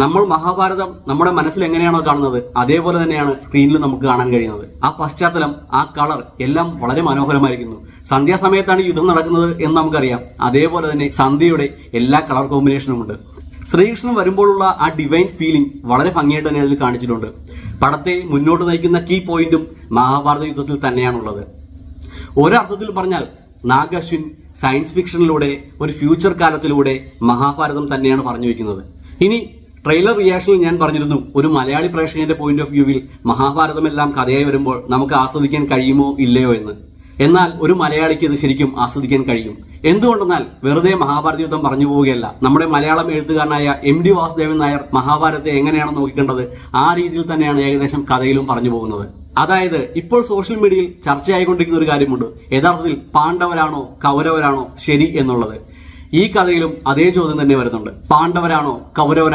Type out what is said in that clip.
നമ്മൾ മഹാഭാരതം നമ്മുടെ മനസ്സിൽ എങ്ങനെയാണോ കാണുന്നത് അതേപോലെ തന്നെയാണ് സ്ക്രീനിൽ നമുക്ക് കാണാൻ കഴിയുന്നത്. ആ പശ്ചാത്തലം, ആ കളർ എല്ലാം വളരെ മനോഹരമായിരിക്കുന്നു. സന്ധ്യാസമയത്താണ് യുദ്ധം നടക്കുന്നത് എന്ന് നമുക്കറിയാം. അതേപോലെ തന്നെ സന്ധ്യയുടെ എല്ലാ കളർ കോമ്പിനേഷനും ഉണ്ട്. ശ്രീകൃഷ്ണൻ വരുമ്പോഴുള്ള ആ ഡിവൈൻ ഫീലിംഗ് വളരെ ഭംഗിയായിട്ട് തന്നെ അതിൽ കാണിച്ചിട്ടുണ്ട്. പടത്തെ മുന്നോട്ട് നയിക്കുന്ന കീ പോയിന്റും മഹാഭാരത യുദ്ധത്തിൽ തന്നെയാണുള്ളത്. ഒരർത്ഥത്തിൽ പറഞ്ഞാൽ നാഗശ്വിൻ സയൻസ് ഫിക്ഷനിലൂടെ ഒരു ഫ്യൂച്ചർ കാലത്തിലൂടെ മഹാഭാരതം തന്നെയാണ് പറഞ്ഞു വെക്കുന്നത്. ഇനി ട്രെയിലർ റിയാക്ഷനിൽ ഞാൻ പറഞ്ഞിരുന്നു, ഒരു മലയാളി പ്രേക്ഷകന്റെ പോയിന്റ് ഓഫ് വ്യൂവിൽ മഹാഭാരതമെല്ലാം കഥയായി വരുമ്പോൾ നമുക്ക് ആസ്വദിക്കാൻ കഴിയുമോ ഇല്ലയോ എന്ന്. എന്നാൽ ഒരു മലയാളിക്ക് ഇത് ശരിക്കും ആസ്വദിക്കാൻ കഴിയും. എന്തുകൊണ്ടെന്നാൽ വെറുതെ മഹാഭാരത യുദ്ധം പറഞ്ഞു പോവുകയല്ല. നമ്മുടെ മലയാളം എഴുത്തുകാരനായ MD വാസുദേവൻ നായർ മഹാഭാരതത്തെ എങ്ങനെയാണ് നോക്കിക്കേണ്ടത് ആ രീതിയിൽ തന്നെയാണ് ഏകദേശം കഥയിലും പറഞ്ഞു പോകുന്നത്. അതായത് ഇപ്പോൾ സോഷ്യൽ മീഡിയയിൽ ചർച്ചയായിക്കൊണ്ടിരിക്കുന്ന ഒരു കാര്യമുണ്ട്, യഥാർത്ഥത്തിൽ പാണ്ഡവരാണോ കൗരവരാണോ ശരി എന്നുള്ളത്. ഈ കഥയിലും അതേ ചോദ്യം തന്നെ വരുന്നുണ്ട്. പാണ്ഡവരാണോ കൗരവരാണോ